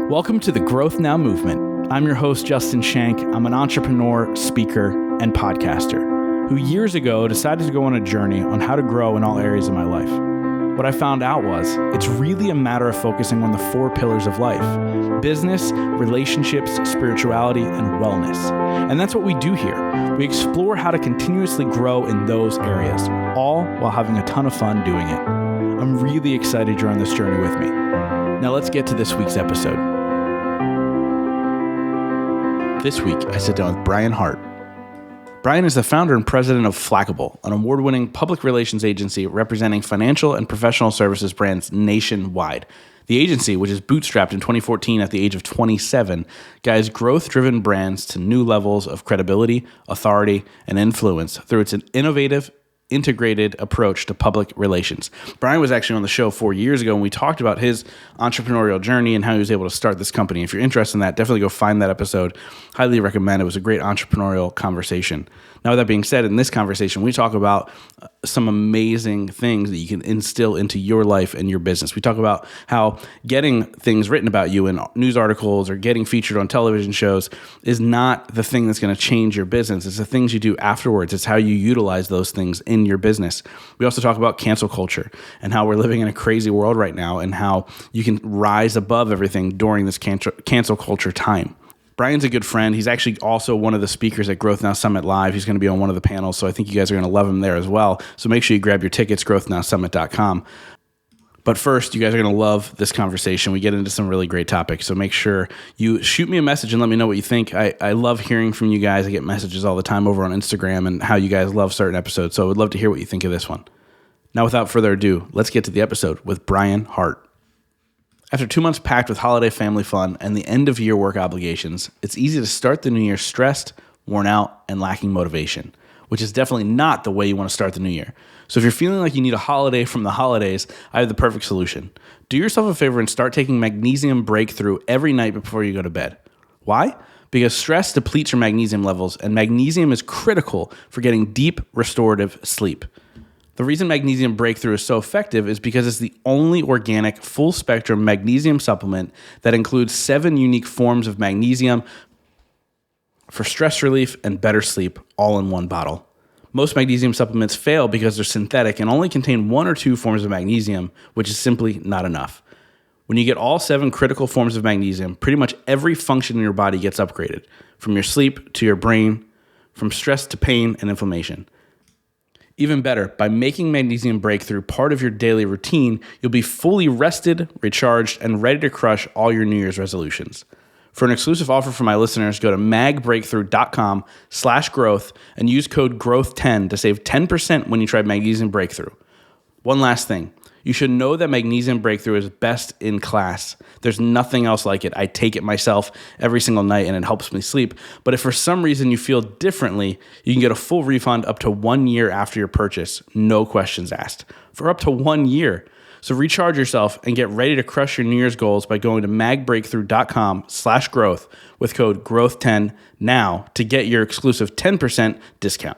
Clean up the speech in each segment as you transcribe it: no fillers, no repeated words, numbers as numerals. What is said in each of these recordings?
Welcome to the Growth Now movement. I'm your host, Justin Shank. I'm an entrepreneur, speaker, and podcaster who years ago decided to go on a journey on how to grow in all areas of my life. What I found out was it's really a matter of focusing on the 4 pillars of life: business, relationships, spirituality, and wellness. And that's what we do here. We explore how to continuously grow in those areas, all while having a ton of fun doing it. I'm really excited you're on this journey with me. Now let's get to this week's episode. This week, I sit down with Brian Hart. Brian is the founder and president of Flackable, an award-winning public relations agency representing financial and professional services brands nationwide. The agency, which is bootstrapped in 2014 at the age of 27, guides growth-driven brands to new levels of credibility, authority, and influence through its innovative, integrated approach to public relations. Brian was actually on the show 4 years ago, and we talked about his entrepreneurial journey and how he was able to start this company. If you're interested in that, definitely go find that episode. Highly recommend. It was a great entrepreneurial conversation. Now, with that being said, in this conversation, we talk about some amazing things that you can instill into your life and your business. We talk about how getting things written about you in news articles or getting featured on television shows is not the thing that's going to change your business. It's the things you do afterwards. It's how you utilize those things in your business. We also talk about cancel culture and how we're living in a crazy world right now and how you can rise above everything during this cancel culture time. Brian's a good friend. He's actually also one of the speakers at Growth Now Summit Live. He's going to be on one of the panels, so I think you guys are going to love him there as well. So make sure you grab your tickets, growthnowsummit.com. But first, you guys are going to love this conversation. We get into some really great topics, so make sure you shoot me a message and let me know what you think. I love hearing from you guys. I get messages all the time over on Instagram and how you guys love certain episodes, so I would love to hear what you think of this one. Now, without further ado, let's get to the episode with Brian Hart. After 2 months packed with holiday family fun and the end-of-year work obligations, it's easy to start the new year stressed, worn out, and lacking motivation, which is definitely not the way you want to start the new year. So if you're feeling like you need a holiday from the holidays, I have the perfect solution. Do yourself a favor and start taking Magnesium Breakthrough every night before you go to bed. Why? Because stress depletes your magnesium levels, and magnesium is critical for getting deep, restorative sleep. The reason Magnesium Breakthrough is so effective is because it's the only organic, full-spectrum magnesium supplement that includes 7 unique forms of magnesium for stress relief and better sleep, all in one bottle. Most magnesium supplements fail because they're synthetic and only contain 1 or 2 forms of magnesium, which is simply not enough. When you get all 7 critical forms of magnesium, pretty much every function in your body gets upgraded, from your sleep to your brain, from stress to pain and inflammation. Even better, by making Magnesium Breakthrough part of your daily routine, you'll be fully rested, recharged, and ready to crush all your New Year's resolutions. For an exclusive offer for my listeners, go to magbreakthrough.com/growth and use code GROWTH10 to save 10% when you try Magnesium Breakthrough. One last thing. You should know that Magnesium Breakthrough is best in class. There's nothing else like it. I take it myself every single night and it helps me sleep. But if for some reason you feel differently, you can get a full refund up to 1 year after your purchase. No questions asked. For up to 1 year. So recharge yourself and get ready to crush your New Year's goals by going to magbreakthrough.com/growth with code GROWTH10 now to get your exclusive 10% discount.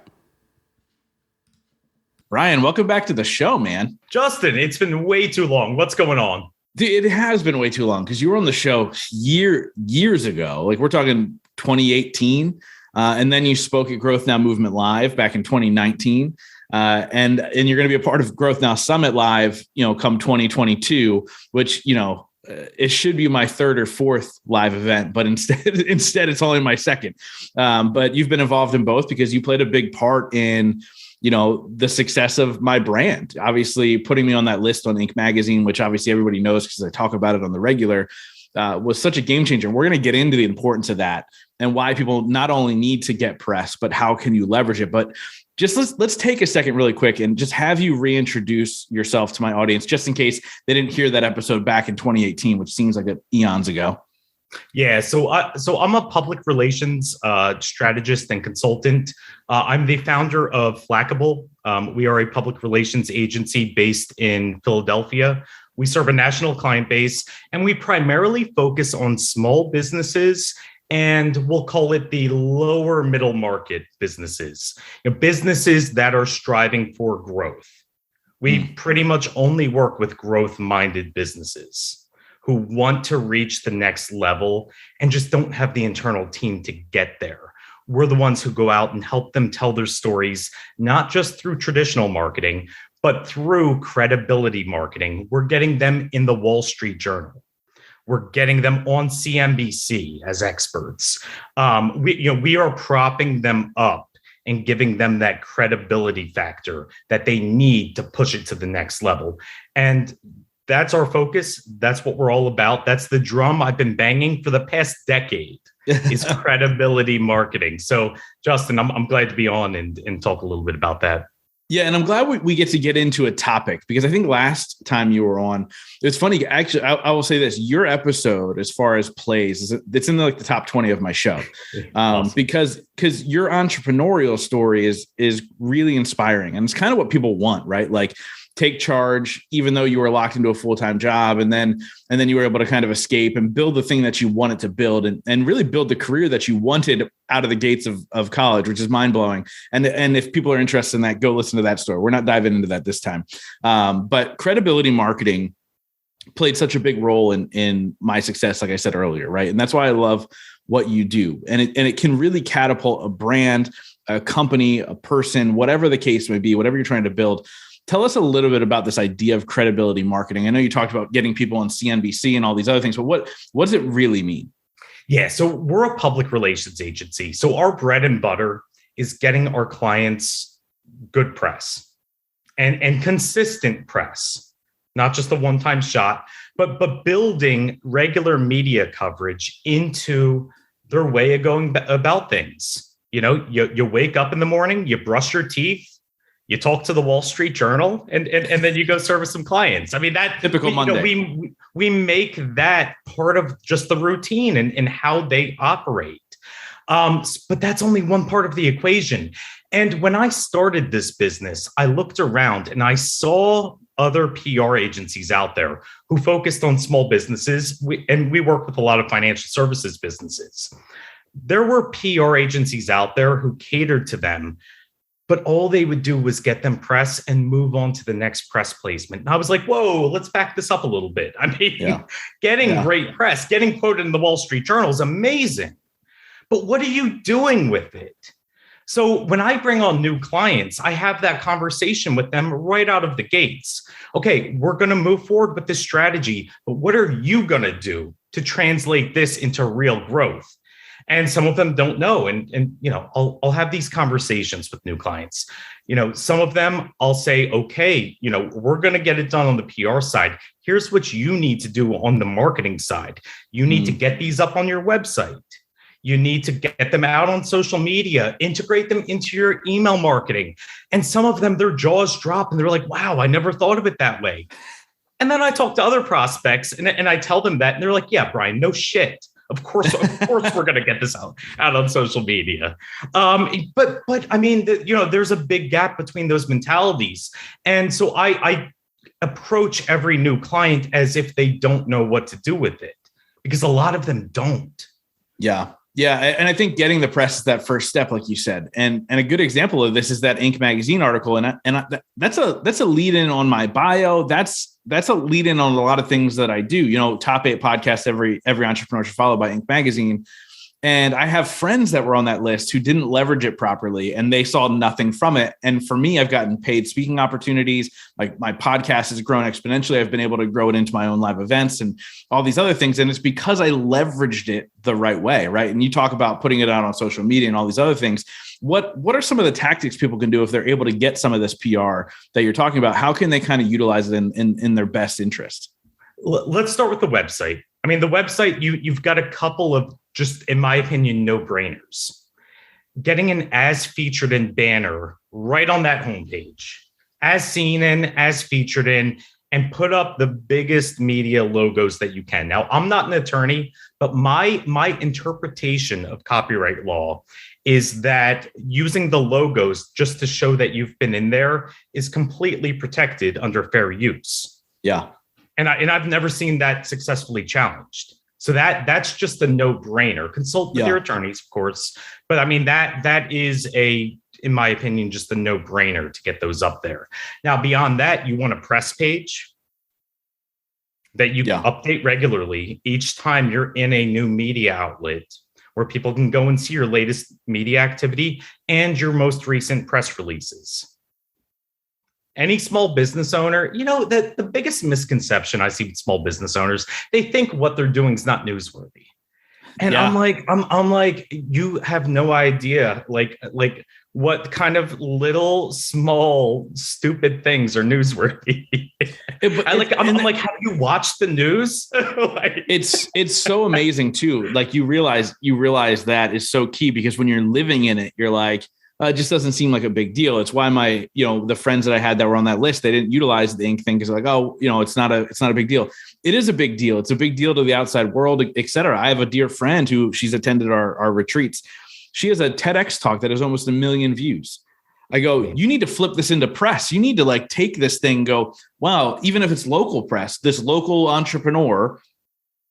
Brian, welcome back to the show, man. Justin, it's been way too long. What's going on? Dude, it has been way too long because you were on the show years ago. Like we're talking 2018. And then you spoke at Growth Now Movement Live back in 2019. And you're going to be a part of Growth Now Summit Live, come 2022, which, it should be my 3rd or 4th live event, but instead it's only my 2nd. But you've been involved in both because you played a big part in the success of my brand. Obviously, putting me on that list on Inc. magazine, which obviously everybody knows because I talk about it on the regular, was such a game changer. We're going to get into the importance of that and why people not only need to get press, but how can you leverage it. But just let's take a second really quick and just have you reintroduce yourself to my audience, just in case they didn't hear that episode back in 2018, which seems like eons ago. Yeah, so I'm a public relations strategist and consultant. I'm the founder of Flackable. We are a public relations agency based in Philadelphia. We serve a national client base, and we primarily focus on small businesses, and we'll call it the lower middle market businesses, businesses that are striving for growth. We pretty much only work with growth-minded businesses who want to reach the next level and just don't have the internal team to get there. We're the ones who go out and help them tell their stories, not just through traditional marketing, but through credibility marketing. We're getting them in the Wall Street Journal. We're getting them on CNBC as experts. We are propping them up and giving them that credibility factor that they need to push it to the next level. And that's our focus. That's what we're all about. That's the drum I've been banging for the past decade is credibility marketing. So, Justin, I'm glad to be on and talk a little bit about that. Yeah, and I'm glad we get to get into a topic because I think last time you were on, it's funny. Actually, I will say this: your episode, as far as plays, it's in the top 20 of my show, awesome. because your entrepreneurial story is really inspiring, and it's kind of what people want, right? Like, take charge, even though you were locked into a full-time job, and then you were able to kind of escape and build the thing that you wanted to build, and really build the career that you wanted out of the gates of college, which is mind-blowing. And if people are interested in that, go listen to that story. We're not diving into that this time. But credibility marketing played such a big role in my success, like I said earlier, right? And that's why I love what you do. And it can really catapult a brand, a company, a person, whatever the case may be, whatever you're trying to build. Tell us a little bit about this idea of credibility marketing. I know you talked about getting people on CNBC and all these other things, but what does it really mean? Yeah, so we're a public relations agency. So our bread and butter is getting our clients good press and consistent press, not just a one-time shot, but building regular media coverage into their way of going about things. You wake up in the morning, you brush your teeth, you talk to the Wall Street Journal, and then you go service some clients. I mean, that typical Monday. We make that part of just the routine and how they operate. But that's only one part of the equation. And when I started this business, I looked around and I saw other PR agencies out there who focused on small businesses. We work with a lot of financial services businesses. There were PR agencies out there who catered to them, but all they would do was get them press and move on to the next press placement. And I was like, whoa, let's back this up a little bit. I mean, getting great press, getting quoted in the Wall Street Journal is amazing. But what are you doing with it? So when I bring on new clients, I have that conversation with them right out of the gates. Okay, we're going to move forward with this strategy, but what are you going to do to translate this into real growth? And some of them don't know. And I'll have these conversations with new clients. Some of them I'll say, okay, we're going to get it done on the PR side. Here's what you need to do on the marketing side. You need to get these up on your website. You need to get them out on social media, integrate them into your email marketing. And some of them, their jaws drop and they're like, wow, I never thought of it that way. And then I talk to other prospects and I tell them that, and they're like, yeah, Brian, no shit. Of course, we're going to get this out on social media. But I mean, there's a big gap between those mentalities. And so I approach every new client as if they don't know what to do with it, because a lot of them don't. Yeah. Yeah. And I think getting the press is that first step, like you said. And a good example of this is that Inc. magazine article. And that's a lead in on my bio. That's a lead in on a lot of things that I do. Top 8 podcasts every entrepreneur should follow by Inc. magazine. And I have friends that were on that list who didn't leverage it properly and they saw nothing from it. And for me, I've gotten paid speaking opportunities. Like my podcast has grown exponentially. I've been able to grow it into my own live events and all these other things. And it's because I leveraged it the right way, right? And you talk about putting it out on social media and all these other things. What are some of the tactics people can do if they're able to get some of this PR that you're talking about? How can they kind of utilize it in their best interest? Let's start with the website. I mean, the website, you've got a couple of, just in my opinion, no-brainers. Getting an as featured in banner right on that homepage, as seen in, as featured in, and put up the biggest media logos that you can. Now, I'm not an attorney, but my interpretation of copyright law is that using the logos just to show that you've been in there is completely protected under fair use. Yeah. And I've never seen that successfully challenged. So that's just a no-brainer. Consult with your attorneys, of course. But I mean, that is in my opinion, just a no-brainer to get those up there. Now, beyond that, you want a press page. that you update regularly each time you're in a new media outlet where people can go and see your latest media activity and your most recent press releases. Any small business owner, the biggest misconception I see with small business owners, they think what they're doing is not newsworthy. And I'm like, you have no idea, like what kind of little, small, stupid things are newsworthy. I'm like, have you watched the news? It's so amazing too. Like you realize that is so key, because when you're living in it, you're like, it just doesn't seem like a big deal. It's why the friends that I had that were on that list, they didn't utilize the ink thing because like, it's not a big deal. It is a big deal. It's a big deal to the outside world, et cetera. I have a dear friend who she's attended our retreats. She has a TEDx talk that has almost 1 million views. I go, you need to flip this into press. You need to like take this thing, go, wow, even if it's local press, this local entrepreneur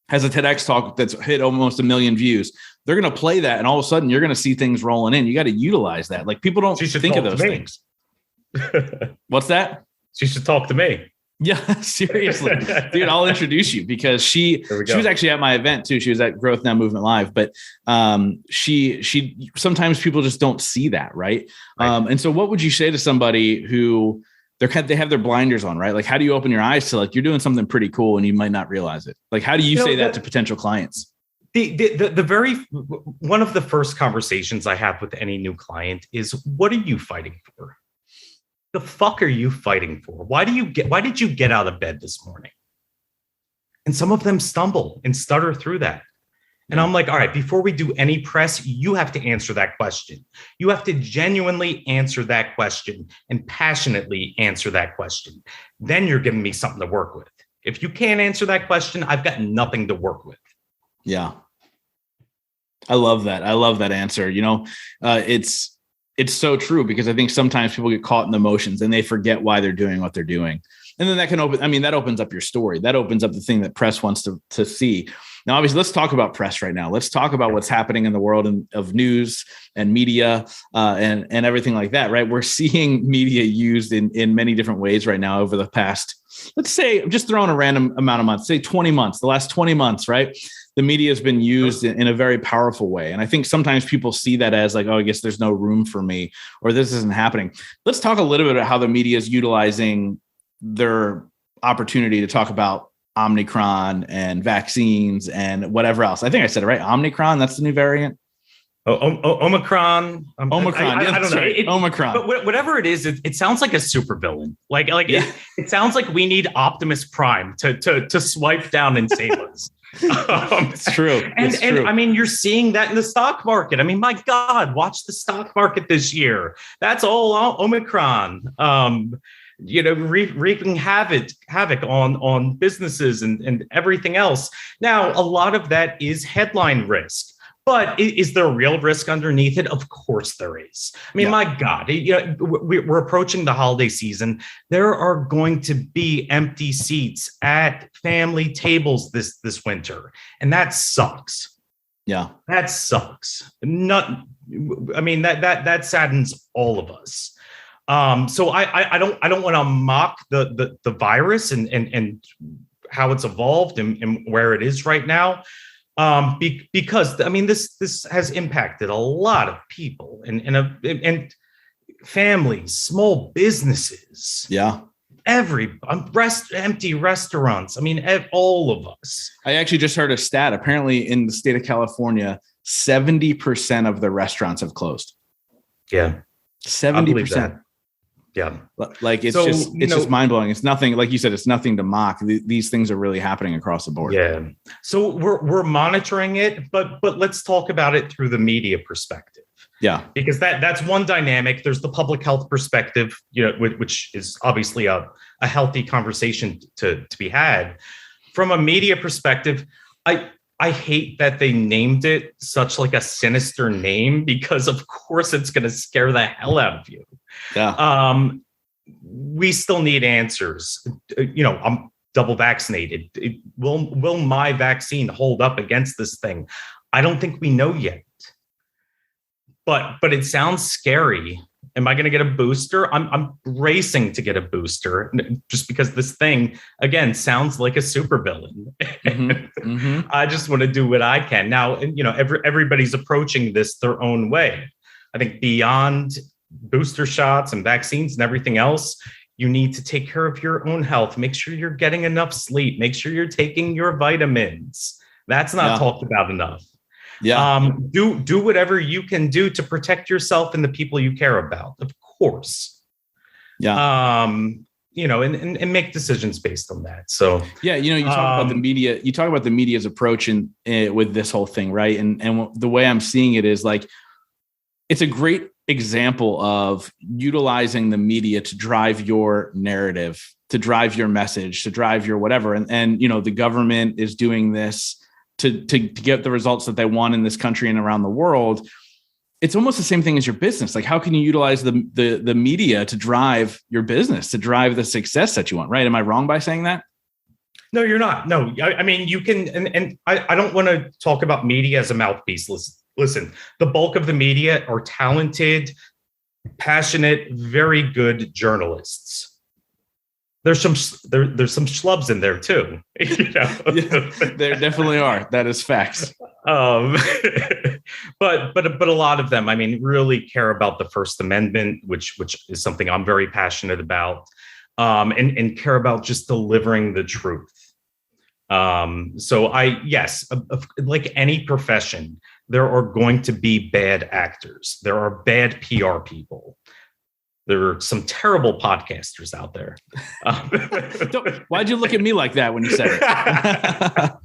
has a TEDx talk that's hit almost 1 million views. They're going to play that, and all of a sudden you're going to see things rolling in. You got to utilize that. Like people don't think of those things. What's that? She should talk to me. Yeah, seriously, dude. I'll introduce you, because she was actually at my event too. She was at Growth Now Movement Live, but she sometimes people just don't see that, right? And so, what would you say to somebody who they have their blinders on, right? Like, how do you open your eyes to like you're doing something pretty cool and you might not realize it? Like, how do you say that to potential clients? The very one of the first conversations I have with any new client is, what are you fighting for? The fuck are you fighting for? Why did you get out of bed this morning? And some of them stumble and stutter through that. And I'm like, all right, before we do any press, you have to answer that question. You have to genuinely answer that question and passionately answer that question. Then you're giving me something to work with. If you can't answer that question, I've got nothing to work with. Yeah. I love that. I love that answer. It's so true, because I think sometimes people get caught in the emotions and they forget why they're doing what they're doing. And then that can that opens up your story. That opens up the thing that press wants to see. Now, obviously, let's talk about press right now. Let's talk about what's happening in the world of news and media and everything like that, right? We're seeing media used in many different ways right now over the past, let's say, I'm just throwing a random amount of months, say 20 months, the last 20 months, right? The media has been used in a very powerful way. And I think sometimes people see that as like, oh, I guess there's no room for me, or this isn't happening. Let's talk a little bit about how the media is utilizing their opportunity to talk about Omicron and vaccines and whatever else. I think I said it right. Omicron, that's the new variant. Omicron. Omicron. I don't know. Omicron. But whatever it is, it sounds like a supervillain. It sounds like we need Optimus Prime to swipe down and save us. It's true. And I mean, you're seeing that in the stock market. I mean, my God, watch the stock market this year. That's all Omicron. Wreaking havoc on businesses and everything else. Now, a lot of that is headline risk. But is there a real risk underneath it? Of course there is. I mean, my God, we're approaching the holiday season. There are going to be empty seats at family tables this winter, and that sucks. Yeah, that sucks. That saddens all of us. So I don't want to mock the virus and how it's evolved and where it is right now. Because I mean, this has impacted a lot of people and families, small businesses. Yeah. Empty restaurants. I mean, all of us. I actually just heard a stat. Apparently in the state of California, 70% of the restaurants have closed. Yeah. 70%. Yeah. Like it's just mind blowing. It's nothing, like you said, it's nothing to mock. These things are really happening across the board. Yeah. So we're monitoring it, but let's talk about it through the media perspective. Yeah. Because that's one dynamic. There's the public health perspective, which is obviously a healthy conversation to be had. From a media perspective, I hate that they named it such like a sinister name, because of course it's going to scare the hell out of you. Yeah. We still need answers. I'm double vaccinated. Will my vaccine hold up against this thing? I don't think we know yet. But it sounds scary Am I going to get a booster? I'm racing to get a booster just because this thing, again, sounds like a supervillain. I just want to do what I can. Now, everybody's approaching this their own way. I think beyond booster shots and vaccines and everything else, you need to take care of your own health. Make sure you're getting enough sleep. Make sure you're taking your vitamins. That's not talked about enough. Yeah. Do whatever you can do to protect yourself and the people you care about, of course. Yeah. And make decisions based on that. So yeah, you talk about the media. You talk about the media's approach with this whole thing, right? And the way I'm seeing it is like, it's a great example of utilizing the media to drive your narrative, to drive your message, to drive your whatever. And the government is doing this to get the results that they want in this country and around the world. It's almost the same thing as your business. Like, how can you utilize the media to drive your business, to drive the success that you want, right? Am I wrong by saying that? No, you're not. No, I mean, you can, and I don't want to talk about media as a mouthpiece. Listen, the bulk of the media are talented, passionate, very good journalists. There's some schlubs in there too. Yeah, there definitely are. That is facts. But a lot of them, I mean, really care about the First Amendment, which is something I'm very passionate about, and care about just delivering the truth. So like any profession, there are going to be bad actors. There are bad PR people. There are some terrible podcasters out there. Why'd you look at me like that when you said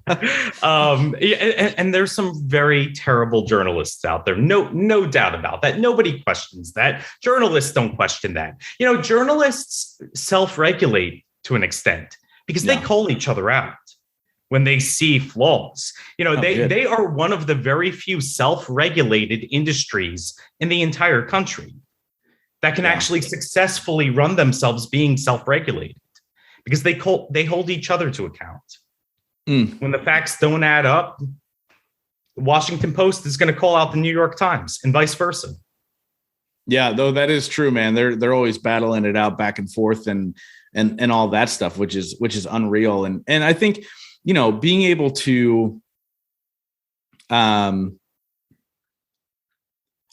it? And there's some very terrible journalists out there. No doubt about that. Nobody questions that. Journalists don't question that. Journalists self-regulate to an extent because they call each other out when they see flaws. They are one of the very few self-regulated industries in the entire country that can actually successfully run themselves being self-regulated because they hold each other to account. When the facts don't add up, the Washington Post is going to call out the New York Times and vice versa. Yeah, though that is true, man. They're always battling it out back and forth and all that stuff, which is unreal. And I think, being able to,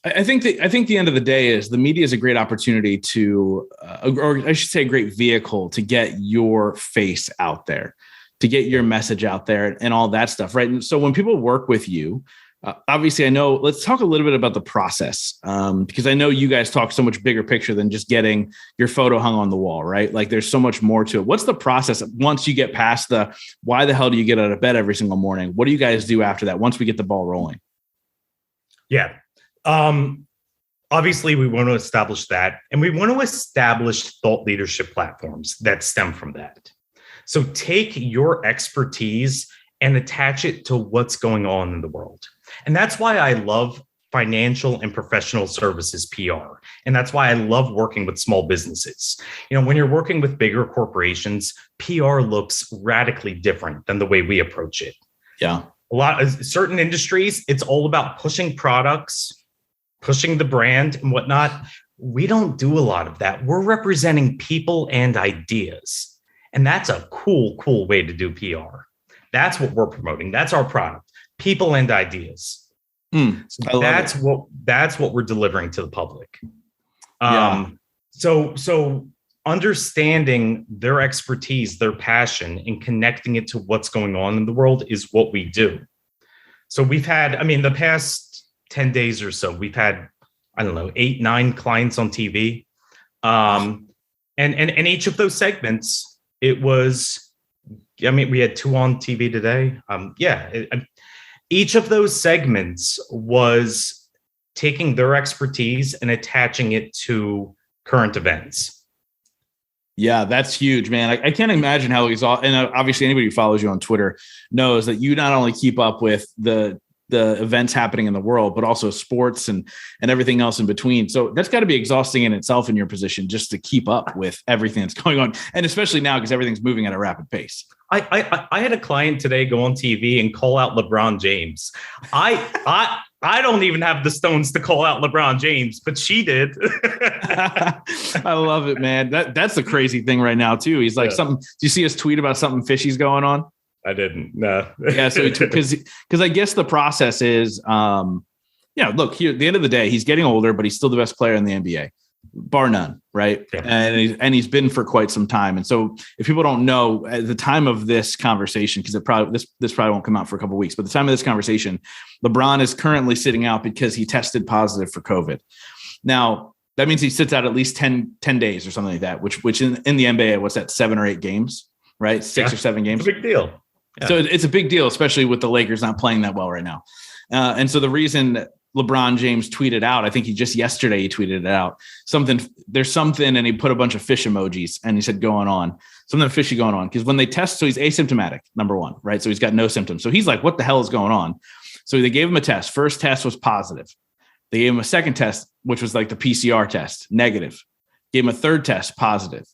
I think the end of the day is the media is a great opportunity to, or I should say, a great vehicle to get your face out there, to get your message out there, and all that stuff, right? And so when people work with you, obviously, I know. Let's talk a little bit about the process, because I know you guys talk so much bigger picture than just getting your photo hung on the wall, right? Like, there's so much more to it. What's the process once you get past the why the hell do you get out of bed every single morning? What do you guys do after that? Once we get the ball rolling? Yeah. Obviously, we want to establish that, and we want to establish thought leadership platforms that stem from that. So take your expertise and attach it to what's going on in the world. And that's why I love financial and professional services PR. And that's why I love working with small businesses. When you're working with bigger corporations, PR looks radically different than the way we approach it. Yeah. A lot of certain industries, it's all about pushing products, pushing the brand and whatnot. We don't do a lot of that. We're representing people and ideas. And that's a cool way to do PR. That's what we're promoting. That's our product, people and ideas. So that's what we're delivering to the public. So understanding their expertise, their passion, and connecting it to what's going on in the world is what we do. So we've had, the past 10 days or so, we've had, 8, 9 clients on TV. And each of those segments, it was, we had 2 on TV today. Each of those segments was taking their expertise and attaching it to current events. Yeah, that's huge, man. I can't imagine how exhausting. And obviously, anybody who follows you on Twitter knows that you not only keep up with the events happening in the world, but also sports and everything else in between. So that's got to be exhausting in itself in your position, just to keep up with everything that's going on. And especially now, because everything's moving at a rapid pace. I had a client today go on TV and call out LeBron James. I I don't even have the stones to call out LeBron James, but she did. I love it, man. That's the crazy thing right now too. He's like, something. Do you see his tweet about something fishy's going on? I didn't. No. Yeah. So because I guess the process is, look here. At the end of the day, he's getting older, but he's still the best player in the NBA, bar none. Right. Yeah. And he's been for quite some time. And so if people don't know, at the time of this conversation, because this probably won't come out for a couple of weeks, but the time of this conversation, LeBron is currently sitting out because he tested positive for COVID. Now, that means he sits out at least 10 days or something like that, which in the NBA, what's that, 7 or 8 games, right? 6 or 7 games. It's a big deal. Yeah. So it's a big deal, especially with the Lakers not playing that well right now. And so the reason LeBron James tweeted out, I think yesterday he tweeted it out, there's something, and he put a bunch of fish emojis and he said going on, something fishy going on. Because when they test, so he's asymptomatic, number one, right? So he's got no symptoms. So he's like, what the hell is going on? So they gave him a test. First test was positive. They gave him a second test, which was like the PCR test, negative. Gave him a third test, positive.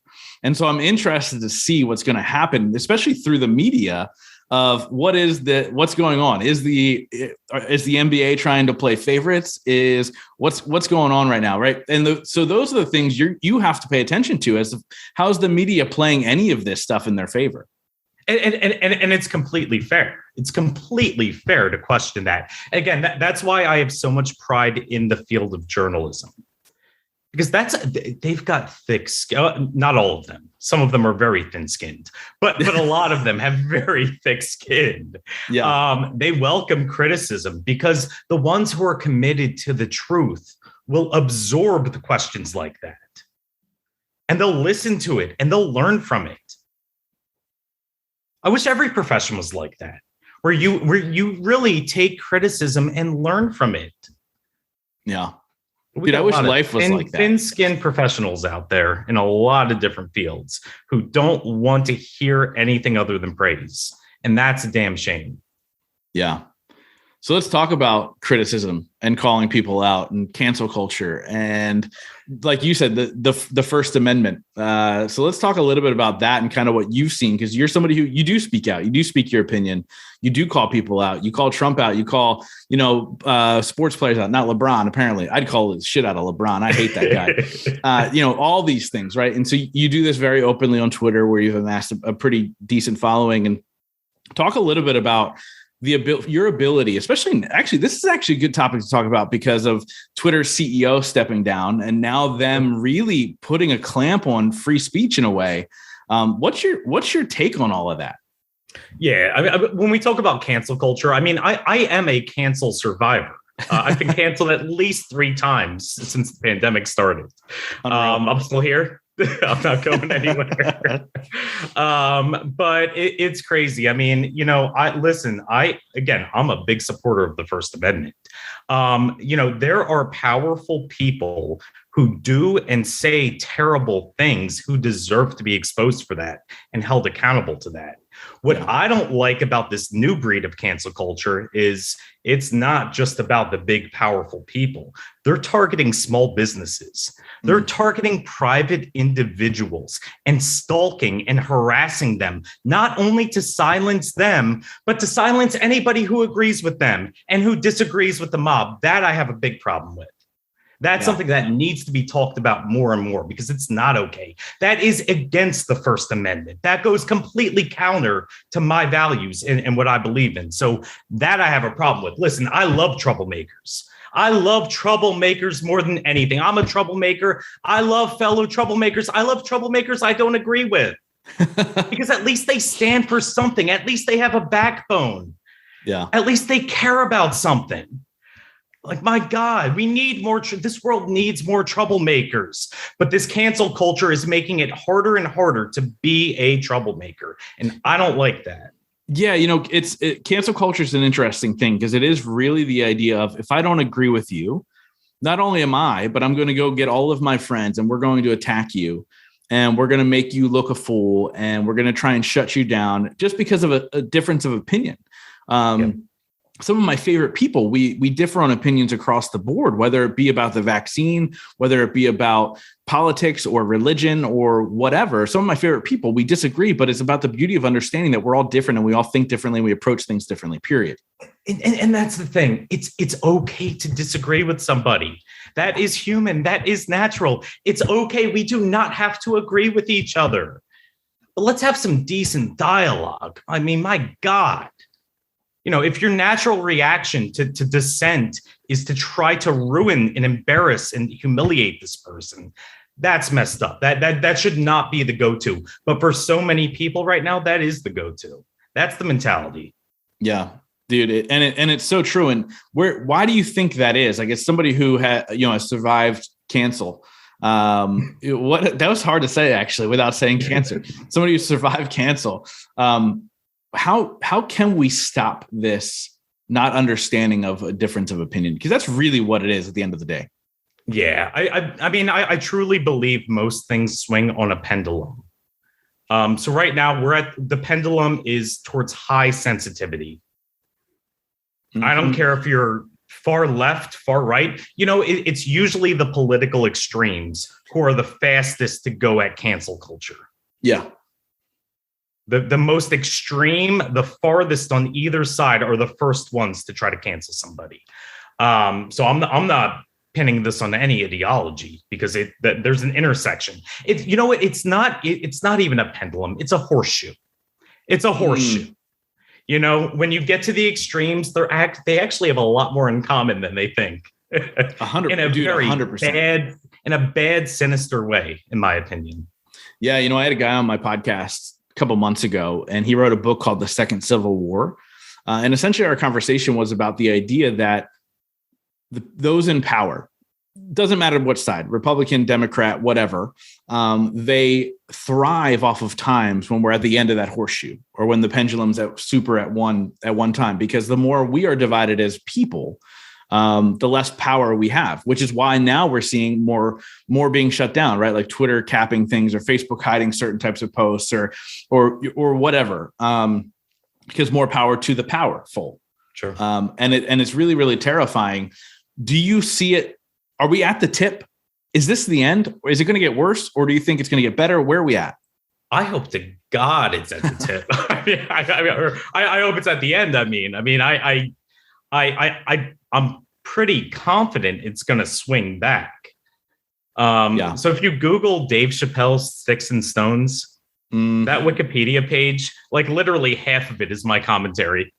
And so I'm interested to see what's going to happen, especially through the media, of what's going on. Is the NBA trying to play favorites? Is what's going on right now, right? And so those are the things you have to pay attention to, as how's the media playing any of this stuff in their favor. And it's completely fair. It's completely fair to question that. Again, that's why I have so much pride in the field of journalism, because they've got thick skin. Not all of them. Some of them are very thin-skinned, but a lot of them have very thick skin. Yeah. They welcome criticism because the ones who are committed to the truth will absorb the questions like that, and they'll listen to it and they'll learn from it. I wish every profession was like that, where you really take criticism and learn from it. Yeah. Dude, I wish life was like that. Thin-skinned professionals out there in a lot of different fields who don't want to hear anything other than praise. And that's a damn shame. Yeah. So let's talk about criticism and calling people out and cancel culture. And like you said, the First Amendment. So let's talk a little bit about that and kind of what you've seen, because you're somebody who you do speak out. You do speak your opinion. You do call people out. You call Trump out. You call, sports players out. Not LeBron, apparently. I'd call the shit out of LeBron. I hate that guy. All these things, right? And so you do this very openly on Twitter, where you've amassed a pretty decent following. And talk a little bit about your ability, especially, actually, this is actually a good topic to talk about because of Twitter's CEO stepping down and now them really putting a clamp on free speech in a way. What's your take on all of that? Yeah, I mean, when we talk about cancel culture, I mean, I am a cancel survivor. I've been canceled at least 3 times since the pandemic started. I'm still here. I'm not going anywhere. But it's crazy. I mean, I'm a big supporter of the First Amendment. There are powerful people who do and say terrible things who deserve to be exposed for that and held accountable to that. What I don't like about this new breed of cancel culture is it's not just about the big, powerful people. They're targeting small businesses. They're targeting private individuals and stalking and harassing them, not only to silence them, but to silence anybody who agrees with them and who disagrees with the mob. That I have a big problem with. That's something that needs to be talked about more and more, because it's not okay. That is against the First Amendment. That goes completely counter to my values and what I believe in. So that I have a problem with. Listen, I love troublemakers. I love troublemakers more than anything. I'm a troublemaker. I love fellow troublemakers. I love troublemakers I don't agree with because at least they stand for something. At least they have a backbone. Yeah. At least they care about something. Like, my God, we need more. This world needs more troublemakers. But this cancel culture is making it harder and harder to be a troublemaker. And I don't like that. Yeah, cancel culture is an interesting thing, because it is really the idea of, if I don't agree with you, not only am I, but I'm going to go get all of my friends and we're going to attack you and we're going to make you look a fool and we're going to try and shut you down just because of a difference of opinion. Some of my favorite people, we differ on opinions across the board, whether it be about the vaccine, whether it be about politics or religion or whatever. Some of my favorite people, we disagree, but it's about the beauty of understanding that we're all different and we all think differently. And we approach things differently, period. And that's the thing. It's okay to disagree with somebody. That is human. That is natural. It's okay. We do not have to agree with each other. But let's have some decent dialogue. I mean, my God. If your natural reaction to dissent is to try to ruin and embarrass and humiliate this person, that's messed up. That should not be the go-to. But for so many people right now, that is the go-to. That's the mentality. Yeah, dude. And it's so true. And why do you think that is? Like, as somebody who has survived cancel, that was hard to say actually without saying cancer. Somebody who survived cancel. How can we stop this not understanding of a difference of opinion? Because that's really what it is at the end of the day. Yeah, I mean, I truly believe most things swing on a pendulum. So right now the pendulum is towards high sensitivity. Mm-hmm. I don't care if you're far left, far right. It's usually the political extremes who are the fastest to go at cancel culture. Yeah. The most extreme, the farthest on either side are the first ones to try to cancel somebody. So I'm not pinning this on any ideology because there's an intersection. It's not even a pendulum. It's a horseshoe. It's a horseshoe. When you get to the extremes, they actually have a lot more in common than they think. 100%. In a very 100%. bad, sinister way, in my opinion. Yeah, I had a guy on my podcast a couple months ago, and he wrote a book called The Second Civil War. And essentially our conversation was about the idea that those in power, doesn't matter what side, Republican, Democrat, whatever, they thrive off of times when we're at the end of that horseshoe or when the pendulum's at one time, because the more we are divided as people, the less power we have, which is why now we're seeing more being shut down, right? Like Twitter capping things or Facebook hiding certain types of posts or whatever, because more power to the powerful. Sure. And it's really, really terrifying. Do you see it? Are we at the tip? Is this the end? Or is it going to get worse? Or do you think it's going to get better? Where are we at? I hope to God it's at the tip. I hope it's at the end. I'm pretty confident it's going to swing back. So if you Google Dave Chappelle's Sticks and Stones, that Wikipedia page, like literally half of it is my commentary.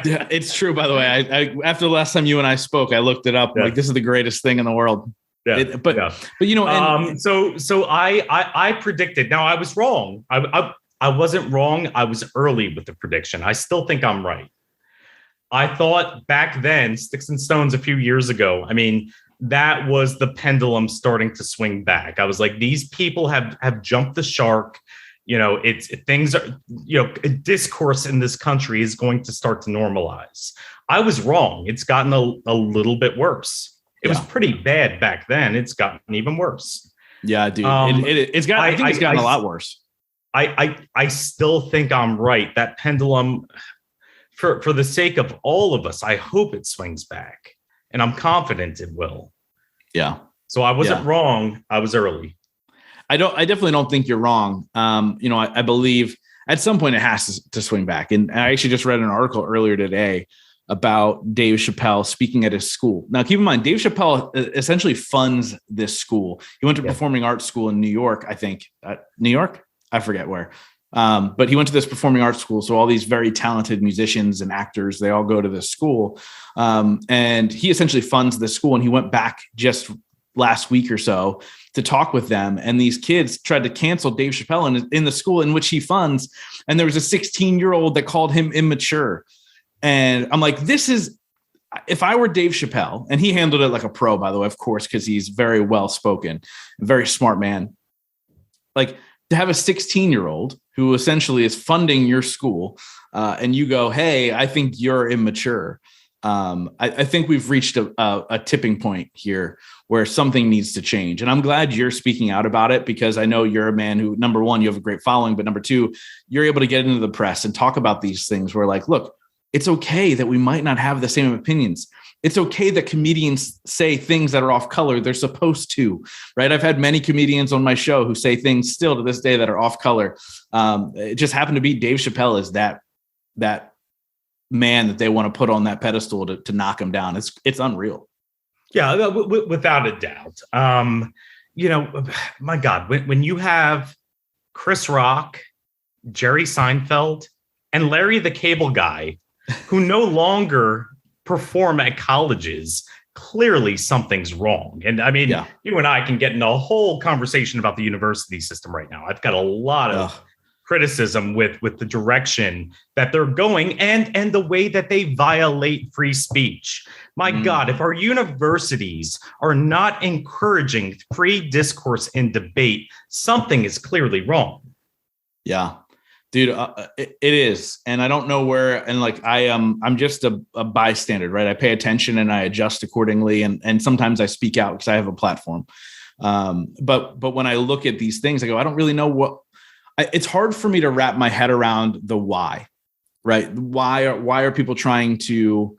Yeah, it's true. By the way, I after the last time you and I spoke, I looked it up. Yeah. Like, this is the greatest thing in the world. Yeah, but so I predicted. Now I was wrong. I wasn't wrong. I was early with the prediction. I still think I'm right. I thought back then, Sticks and Stones a few years ago, that was the pendulum starting to swing back. I was like, these people have jumped the shark. Things are, discourse in this country is going to start to normalize. I was wrong. It's gotten a little bit worse. It was pretty bad back then. It's gotten even worse. Yeah, dude. I think it's gotten a lot worse. I still think I'm right. That pendulum, for the sake of all of us, I hope it swings back, and I'm confident it will. Yeah. So I wasn't wrong. I was early. I definitely don't think you're wrong. I believe at some point it has to swing back. And I actually just read an article earlier today about Dave Chappelle speaking at his school. Now, keep in mind, Dave Chappelle essentially funds this school. He went to performing arts school in New York, I think. New York? I forget where. But he went to this performing arts school. So all these very talented musicians and actors, they all go to this school. And he essentially funds this school. And he went back just last week or so to talk with them. And these kids tried to cancel Dave Chappelle in the school in which he funds. And there was a 16-year-old that called him immature. And I'm like, if I were Dave Chappelle, and he handled it like a pro, by the way, of course, because he's very well-spoken, very smart man. Like, to have a 16-year-old who essentially is funding your school and you go, hey, I think you're immature. I think we've reached a tipping point here where something needs to change. And I'm glad you're speaking out about it, because I know you're a man who, number one, you have a great following, but number two, you're able to get into the press and talk about these things where, like, look, it's okay that we might not have the same opinions. It's okay that comedians say things that are off color. They're supposed to, right? I've had many comedians on my show who say things still to this day that are off color. It just happened to be Dave Chappelle is that man that they want to put on that pedestal to knock him down. It's unreal. Yeah, without a doubt. My God, when you have Chris Rock, Jerry Seinfeld, and Larry the Cable Guy, who no longer perform at colleges, clearly something's wrong. And I mean, you and I can get in a whole conversation about the university system right now. I've got a lot of criticism with the direction that they're going and the way that they violate free speech. My God, if our universities are not encouraging free discourse and debate, something is clearly wrong. Yeah, dude, it is. And I don't know where, and like, I'm just a bystander, right? I pay attention and I adjust accordingly. And sometimes I speak out because I have a platform. But when I look at these things, I go, I don't really know it's hard for me to wrap my head around the why, right? Why are people trying to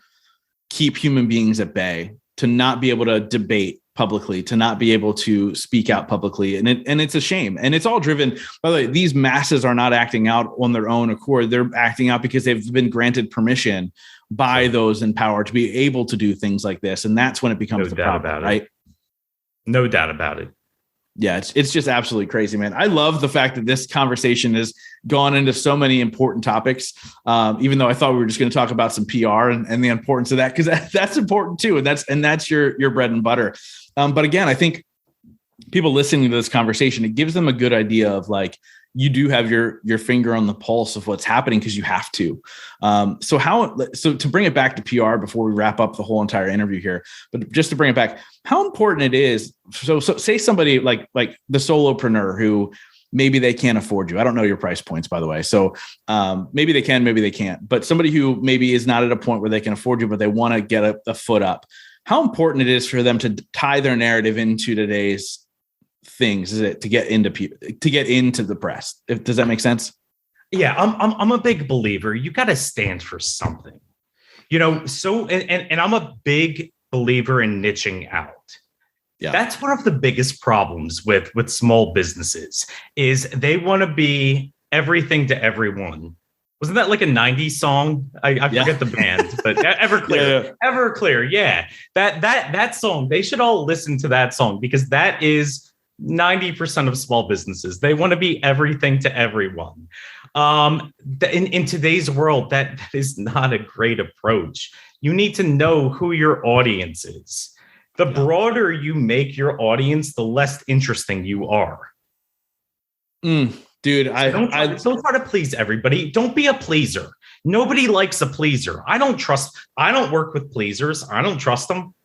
keep human beings at bay, to not be able to debate publicly, to not be able to speak out publicly? And it's a shame. And it's all driven, by the way, these masses are not acting out on their own accord. They're acting out because they've been granted permission by those in power to be able to do things like this. And that's when it becomes the problem, right? No doubt about it. Yeah, it's just absolutely crazy, man. I love the fact that this conversation has gone into so many important topics, even though I thought we were just going to talk about some PR and the importance of that, because that's important too. And that's your bread and butter. But again, I think people listening to this conversation, it gives them a good idea of like, you do have your finger on the pulse of what's happening because you have to. So to bring it back to PR before we wrap up the whole entire interview here, but just to bring it back, how important it is. So say somebody like the solopreneur who maybe they can't afford you. I don't know your price points, by the way. So maybe they can, maybe they can't, but somebody who maybe is not at a point where they can afford you, but they want to get a foot up. How important it is for them to tie their narrative into today's things, is it to get into the press? Does that make sense? Yeah, I'm a big believer. You got to stand for something, so, and I'm a big believer in niching out. Yeah. That's one of the biggest problems with small businesses is they want to be everything to everyone. Wasn't that like a 90s song? I forget the band, but Everclear. Yeah. Everclear, yeah. That song, they should all listen to that song because that is 90% of small businesses. They want to be everything to everyone. In today's world, that is not a great approach. You need to know who your audience is. The broader you make your audience, the less interesting you are. Dude, don't try to please everybody. Don't be a pleaser. Nobody likes a pleaser. I don't work with pleasers. I don't trust them.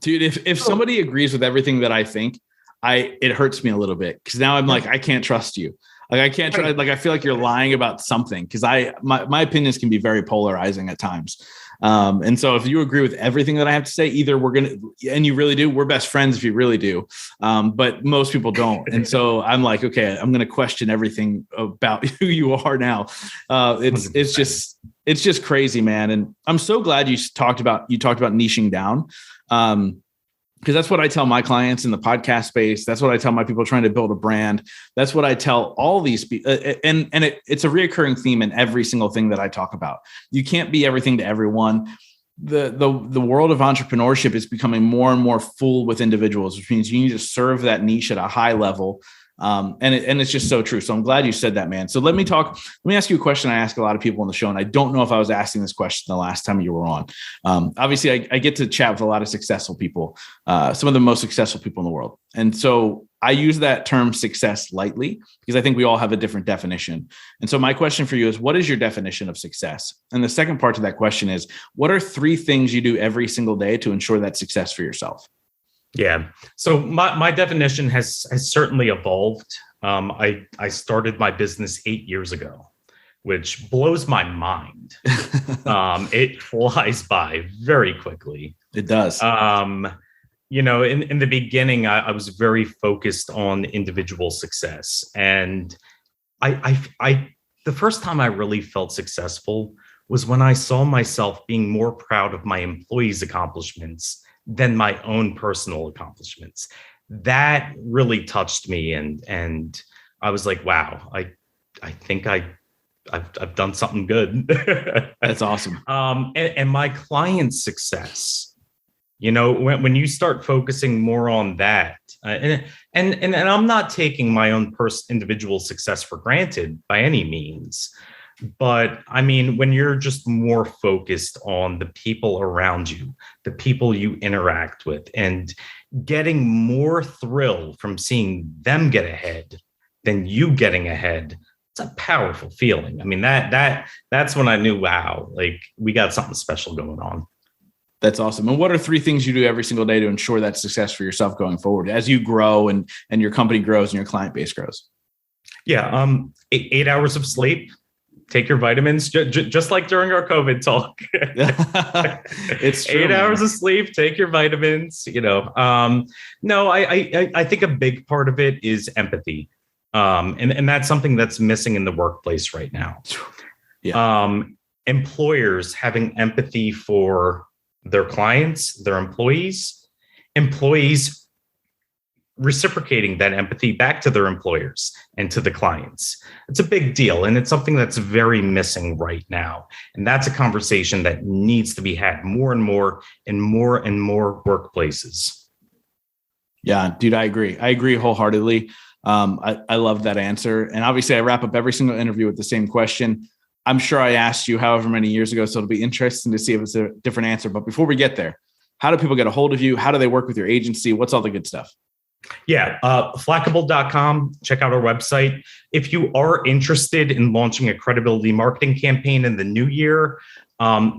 Dude, if somebody agrees with everything that I think, it hurts me a little bit because now I'm like, I can't trust you. Like I can't try. Like I feel like you're lying about something because my opinions can be very polarizing at times. And so if you agree with everything that I have to say, either and you really do, we're best friends if you really do. But most people don't. And so I'm like, okay, I'm going to question everything about who you are now. It's just crazy, man. And I'm so glad you talked about niching down. Because that's what I tell my clients in the podcast space. That's what I tell my people trying to build a brand. That's what I tell all these people. And it's a reoccurring theme in every single thing that I talk about. You can't be everything to everyone. The world of entrepreneurship is becoming more and more full with individuals, which means you need to serve that niche at a high level. And it's just so true. So I'm glad you said that, man. So let me ask you a question I ask a lot of people on the show. And I don't know if I was asking this question the last time you were on. Obviously I get to chat with a lot of successful people, some of the most successful people in the world. And so I use that term success lightly because I think we all have a different definition. And so my question for you is, what is your definition of success? And the second part to that question is, what are 3 things you do every single day to ensure that success for yourself? Yeah. So my definition has certainly evolved. I started my business 8 years ago, which blows my mind. It flies by very quickly. It does. In the beginning, I was very focused on individual success. And I the first time I really felt successful was when I saw myself being more proud of my employees' accomplishments than my own personal accomplishments. That really touched me. And I was like, wow, I think I I've done something good. That's awesome. And my client's success. When you start focusing more on that, and I'm not taking my own individual success for granted by any means, but I mean, when you're just more focused on the people around you, the people you interact with, and getting more thrill from seeing them get ahead than you getting ahead, it's a powerful feeling. I mean, that's when I knew, wow, like we got something special going on. That's awesome. And what are 3 things you do every single day to ensure that success for yourself going forward as you grow and your company grows and your client base grows? Yeah. 8 hours of sleep, take your vitamins, just like during our COVID talk. It's true, 8 hours of sleep, take your vitamins, No, I think a big part of it is empathy. And that's something that's missing in the workplace right now. Yeah. Employers having empathy for their clients, their employees reciprocating that empathy back to their employers and to the clients. It's a big deal. And it's something that's very missing right now. And that's a conversation that needs to be had more and more in more and more workplaces. Yeah, dude, I agree wholeheartedly. I love that answer. And obviously I wrap up every single interview with the same question. I'm sure I asked you however many years ago, so it'll be interesting to see if it's a different answer. But before we get there, how do people get a hold of you? How do they work with your agency? What's all the good stuff? Yeah, Flackable.com. Check out our website. If you are interested in launching a credibility marketing campaign in the new year,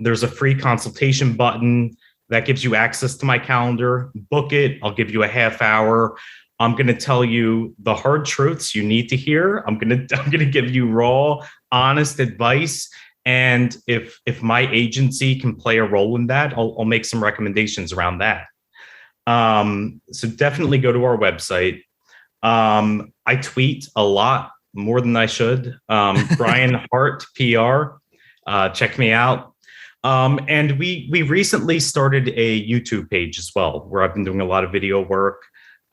there's a free consultation button that gives you access to my calendar. Book it. I'll give you a half hour. I'm going to tell you the hard truths you need to hear. I'm going to give you raw, honest advice. And if my agency can play a role in that, I'll make some recommendations around that. So definitely go to our website. I tweet a lot more than I should. Brian Hart PR. Check me out. And we recently started a YouTube page as well, where I've been doing a lot of video work.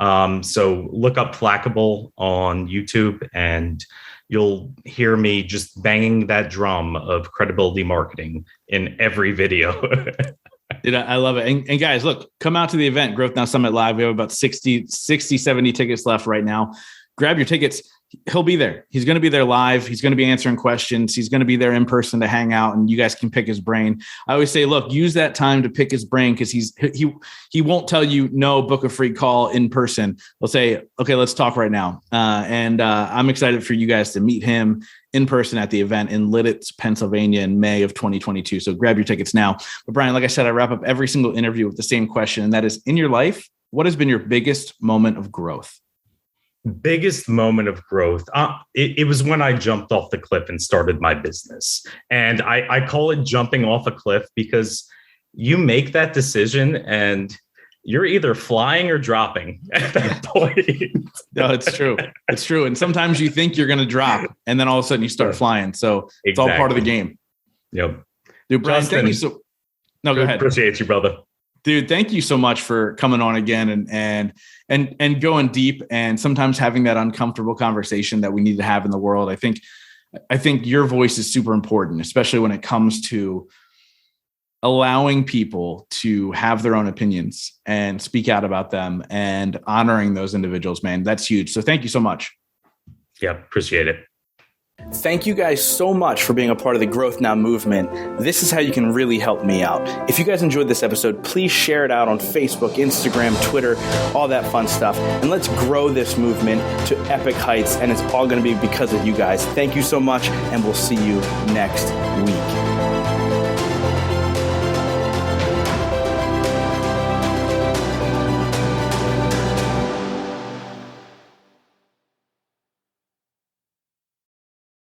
So look up Flackable on YouTube and you'll hear me just banging that drum of credibility marketing in every video. Dude, I love it. And guys, look, come out to the event, Growth Now Summit Live. We have about 60, 70 tickets left right now. Grab your tickets. He'll be there. He's going to be there live. He's going to be answering questions. He's going to be there in person to hang out, and you guys can pick his brain. I always say, look, use that time to pick his brain, because he won't tell you no, book a free call in person. He'll say, okay, let's talk right now. And I'm excited for you guys to meet him in person at the event in Lititz, Pennsylvania in May of 2022. So grab your tickets now. But Brian, like I said, I wrap up every single interview with the same question, and that is, in your life, what has been your biggest moment of growth? Biggest moment of growth. It was when I jumped off the cliff and started my business. And I call it jumping off a cliff, because you make that decision and you're either flying or dropping at that point. No, it's true. It's true. And sometimes you think you're going to drop, and then all of a sudden you start flying. So it's all part of the game. Yep. Dude, Brian, Justin, thank you No, go ahead. Appreciate you, brother. Dude, thank you so much for coming on again and going deep, and sometimes having that uncomfortable conversation that we need to have in the world. I think your voice is super important, especially when it comes to allowing people to have their own opinions and speak out about them, and honoring those individuals, man. That's huge. So thank you so much. Yeah, appreciate it. Thank you guys so much for being a part of the Growth Now movement. This is how you can really help me out. If you guys enjoyed this episode, please share it out on Facebook, Instagram, Twitter, all that fun stuff. And let's grow this movement to epic heights. And it's all going to be because of you guys. Thank you so much, and we'll see you next week.